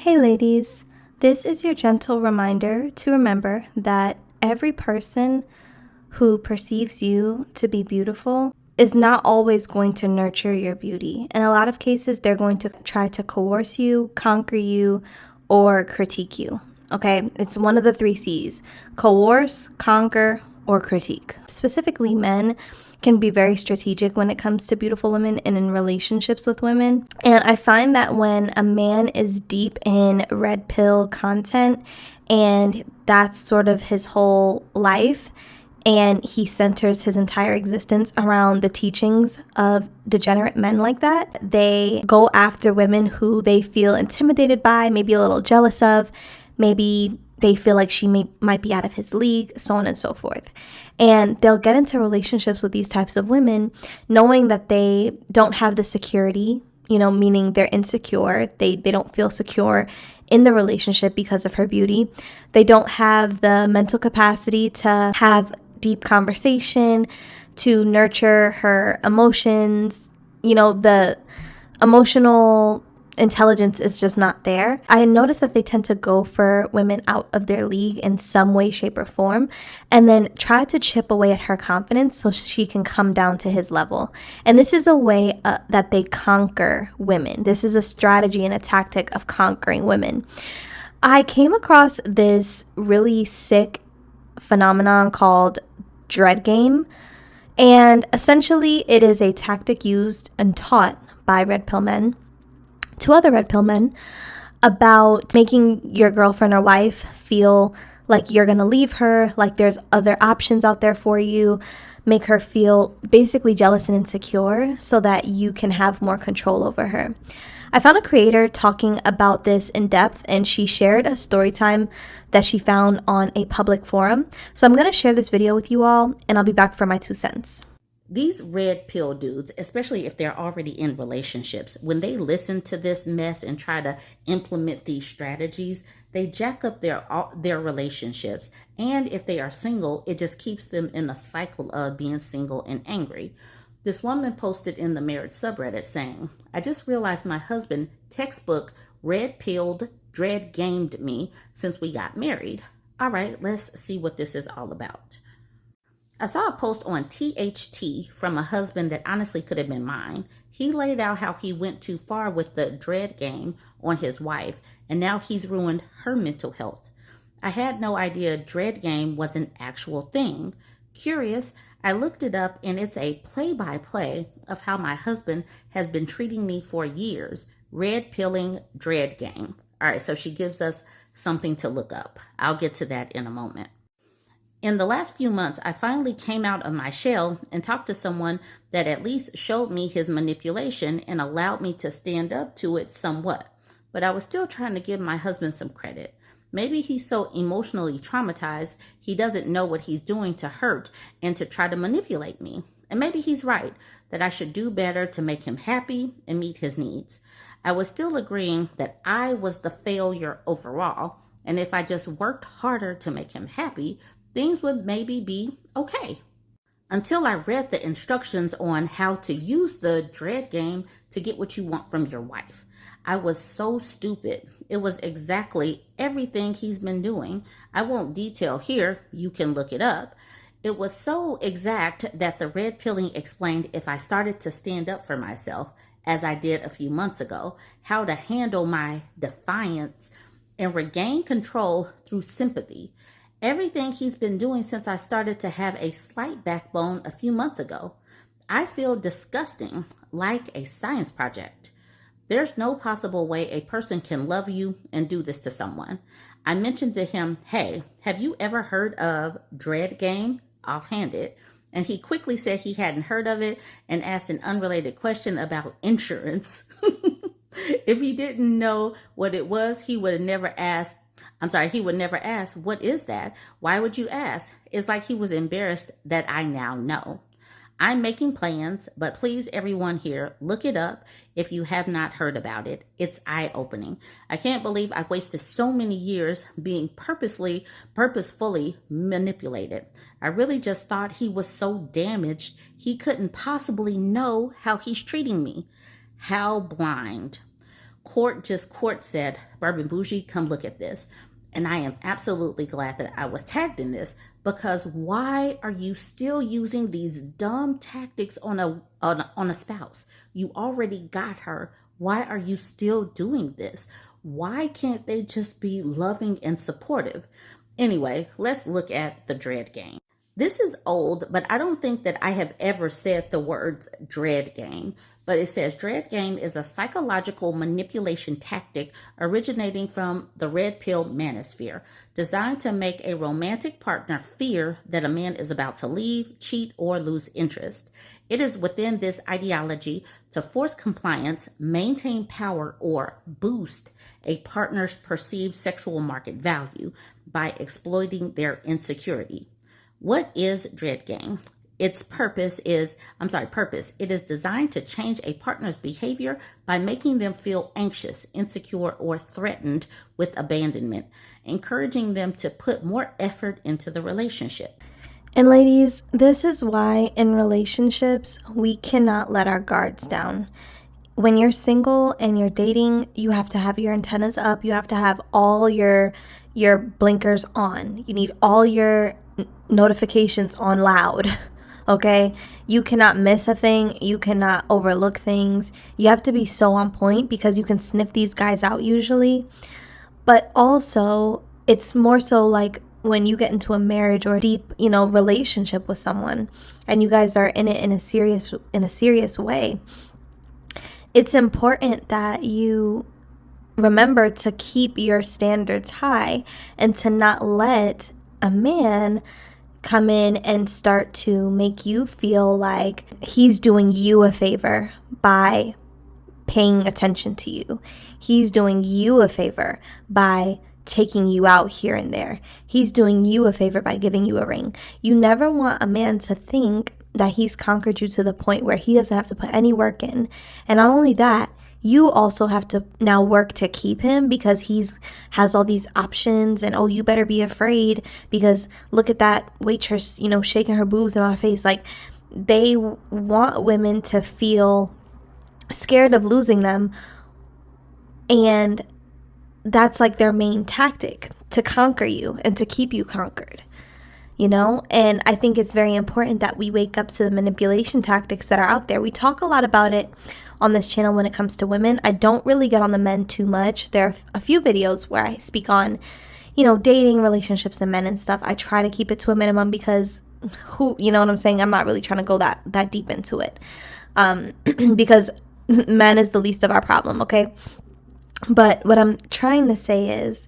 Hey ladies, this is your gentle reminder to remember that every person who perceives you to be beautiful is not always going to nurture your beauty. In a lot of cases, they're going to try to coerce you, conquer you, or critique you. Okay, it's one of the 3 C's: coerce, conquer, or critique. Specifically, men can be very strategic when it comes to beautiful women and in relationships with women. And I find that when a man is deep in red pill content and that's sort of his whole life, and he centers his entire existence around the teachings of degenerate men like that, they go after women who they feel intimidated by, maybe a little jealous of, maybe they feel like she might be out of his league, so on and so forth. And they'll get into relationships with these types of women knowing that they don't have the security, meaning they're insecure. They don't feel secure in the relationship because of her beauty. They don't have the mental capacity to have deep conversation, to nurture her emotions. The emotional intelligence is just not there. I noticed that they tend to go for women out of their league in some way, shape, or form, and then try to chip away at her confidence so she can come down to his level. And this is a way that they conquer women. This is a strategy and a tactic of conquering women. I came across this really sick phenomenon called dread game, and essentially it is a tactic used and taught by red pill men to other red pill men about making your girlfriend or wife feel like you're going to leave her, like there's other options out there for you, make her feel basically jealous and insecure so that you can have more control over her. I found a creator talking about this in depth, and she shared a story time that she found on a public forum. So I'm going to share this video with you all, and I'll be back for my 2 cents. These red pill dudes, especially if they're already in relationships, when they listen to this mess and try to implement these strategies, they jack up their relationships. And if they are single, it just keeps them in a cycle of being single and angry. This woman posted in the marriage subreddit saying, "I just realized my husband textbook red pilled, dread gamed me since we got married. All right, let's see what this is all about." I saw a post on THT from a husband that honestly could have been mine. He laid out how he went too far with the dread game on his wife, and now he's ruined her mental health. I had no idea dread game was an actual thing. Curious, I looked it up, and it's a play-by-play of how my husband has been treating me for years. Red pilling dread game. All right, so she gives us something to look up. I'll get to that in a moment. In the last few months, I finally came out of my shell and talked to someone that at least showed me his manipulation and allowed me to stand up to it somewhat. But I was still trying to give my husband some credit. Maybe he's so emotionally traumatized, he doesn't know what he's doing to hurt and to try to manipulate me. And maybe he's right, that I should do better to make him happy and meet his needs. I was still agreeing that I was the failure overall, and if I just worked harder to make him happy, things would maybe be okay. Until I read the instructions on how to use the dread game to get what you want from your wife. I was so stupid. It was exactly everything he's been doing. I won't detail here, you can look it up. It was so exact that the red pilling explained if I started to stand up for myself, as I did a few months ago, how to handle my defiance and regain control through sympathy. Everything he's been doing since I started to have a slight backbone a few months ago. I feel disgusting, like a science project. There's no possible way a person can love you and do this to someone. I mentioned to him, "Hey, have you ever heard of dread game?" offhanded. And he quickly said he hadn't heard of it and asked an unrelated question about insurance. If he didn't know what it was, he would never ask, "What is that? Why would you ask?" It's like he was embarrassed that I now know. I'm making plans, but please, everyone here, look it up if you have not heard about it. It's eye-opening. I can't believe I wasted so many years being purposefully manipulated. I really just thought he was so damaged he couldn't possibly know how he's treating me. How blind. Court said, Bourbon Bougie, come look at this. And I am absolutely glad that I was tagged in this, because why are you still using these dumb tactics on a spouse? You already got her. Why are you still doing this? Why can't they just be loving and supportive? Anyway, let's look at the dread game. This is old, but I don't think that I have ever said the words dread game. But it says dread game is a psychological manipulation tactic originating from the red pill manosphere, designed to make a romantic partner fear that a man is about to leave, cheat, or lose interest. It is within this ideology to force compliance, maintain power, or boost a partner's perceived sexual market value by exploiting their insecurity. What is dread game? Its purpose. It is designed to change a partner's behavior by making them feel anxious, insecure, or threatened with abandonment, encouraging them to put more effort into the relationship. And ladies, this is why in relationships, we cannot let our guards down. When you're single and you're dating, you have to have your antennas up. You have to have all your blinkers on. You need all your notifications on loud. Okay? You cannot miss a thing. You cannot overlook things. You have to be so on point, because you can sniff these guys out usually. But also, it's more so like when you get into a marriage or a deep, relationship with someone, and you guys are in it in a serious way. It's important that you remember to keep your standards high and to not let a man come in and start to make you feel like he's doing you a favor by paying attention to you. He's doing you a favor by taking you out here and there. He's doing you a favor by giving you a ring. You never want a man to think that he's conquered you to the point where he doesn't have to put any work in. And not only that, you also have to now work to keep him, because he's has all these options, and you better be afraid because look at that waitress, shaking her boobs in my face. Like, they want women to feel scared of losing them, and that's like their main tactic, to conquer you and to keep you conquered. And I think it's very important that we wake up to the manipulation tactics that are out there. We talk a lot about it on this channel when it comes to women. I don't really get on the men too much. There are a few videos where I speak on, dating, relationships, and men and stuff. I try to keep it to a minimum because you know what I'm saying? I'm not really trying to go that deep into it. Because men is the least of our problem, okay? But what I'm trying to say is,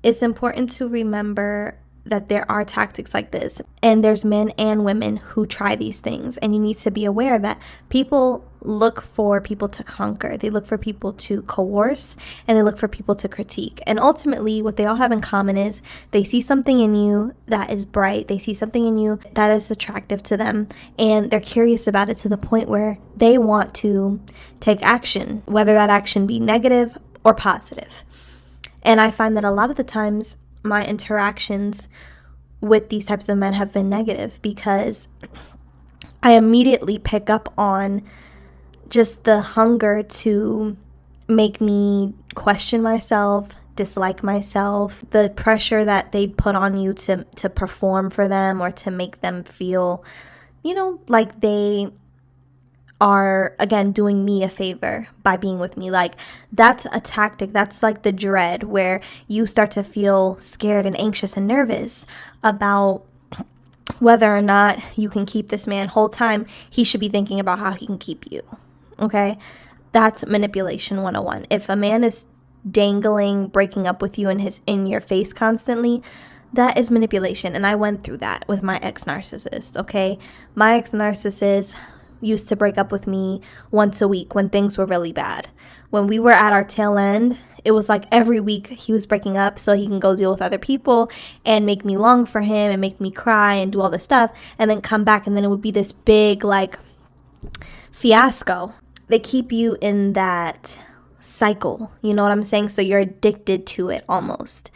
it's important to remember that there are tactics like this, and there's men and women who try these things, and you need to be aware that people look for people to conquer. They look for people to coerce, and they look for people to critique. And ultimately, what they all have in common is they see something in you that is bright. They see something in you that is attractive to them, and they're curious about it to the point where they want to take action, whether that action be negative or positive. And I find that a lot of the times my interactions with these types of men have been negative, because I immediately pick up on just the hunger to make me question myself, dislike myself, the pressure that they put on you to perform for them, or to make them feel, like they are, again, doing me a favor by being with me. Like, that's a tactic. That's like the dread, where you start to feel scared and anxious and nervous about whether or not you can keep this man. Whole time he should be thinking about how he can keep you. Okay? That's manipulation 101. If a man is dangling breaking up with you in your face constantly, that is manipulation. And I went through that with my ex-narcissist, okay? My ex-narcissist used to break up with me once a week when things were really bad. When we were at our tail end, it was like every week he was breaking up so he can go deal with other people and make me long for him and make me cry and do all this stuff, and then come back, and then it would be this big like fiasco. They keep you in that cycle, you know what I'm saying? So you're addicted to it almost.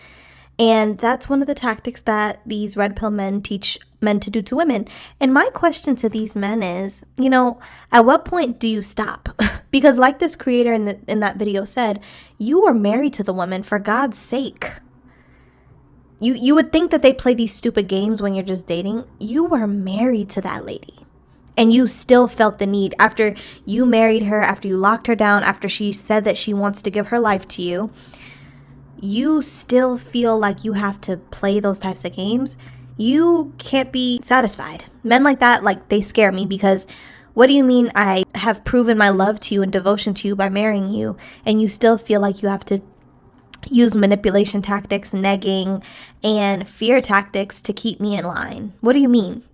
And that's one of the tactics that these red pill men teach men to do to women. And my question to these men is, at what point do you stop? Because like this creator in that video said, you were married to the woman, for God's sake. You would think that they play these stupid games when you're just dating. You were married to that lady. And you still felt the need after you married her, after you locked her down, after she said that she wants to give her life to you. You still feel like you have to play those types of games. You can't be satisfied. Men like that, like, they scare me, because what do you mean I have proven my love to you and devotion to you by marrying you, and you still feel like you have to use manipulation tactics, negging, and fear tactics to keep me in line? What do you mean?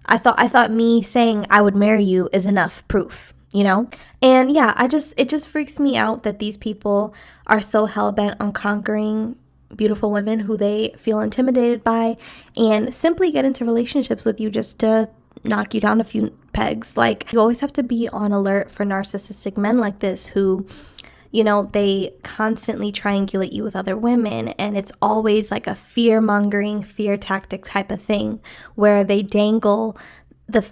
I thought me saying I would marry you is enough proof, And yeah, it just freaks me out that these people are so hell-bent on conquering beautiful women who they feel intimidated by, and simply get into relationships with you just to knock you down a few pegs. Like, you always have to be on alert for narcissistic men like this who, they constantly triangulate you with other women, and it's always like a fear-mongering, fear tactic type of thing where they dangle the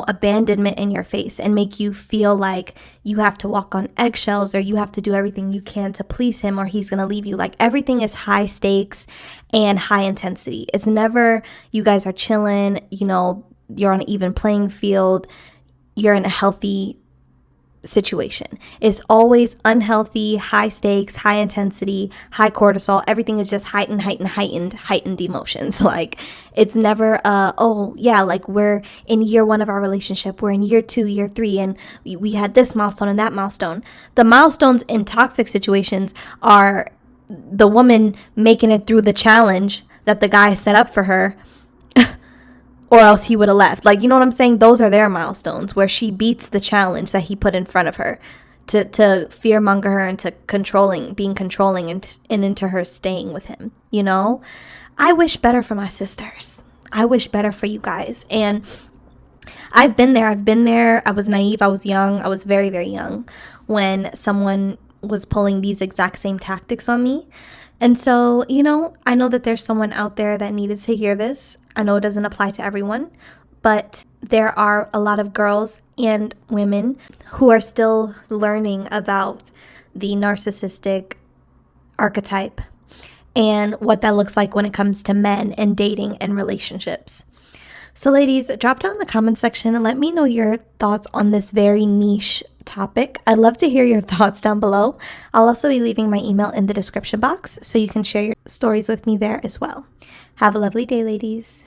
abandonment in your face and make you feel like you have to walk on eggshells, or you have to do everything you can to please him, or he's going to leave you. Like, everything is high stakes and high intensity. It's never you guys are chilling, you're on an even playing field, you're in a healthy situation. It's always unhealthy, high stakes, high intensity, high cortisol. Everything is just heightened emotions. Like, it's never like, we're in year 1 of our relationship, we're in year 2, year 3, and we had this milestone and that milestone. The milestones in toxic situations are the woman making it through the challenge that the guy set up for her, or else he would have left. Like, you know what I'm saying? Those are their milestones, where she beats the challenge that he put in front of her to fearmonger her into being controlling and into her staying with him. I wish better for my sisters. I wish better for you guys. And I've been there. I was naive. I was young. I was very, very young when someone was pulling these exact same tactics on me. And so, I know that there's someone out there that needed to hear this. I know it doesn't apply to everyone, but there are a lot of girls and women who are still learning about the narcissistic archetype and what that looks like when it comes to men and dating and relationships. So ladies, drop down in the comment section and let me know your thoughts on this very niche topic. I'd love to hear your thoughts down below. I'll also be leaving my email in the description box so you can share your stories with me there as well. Have a lovely day, ladies.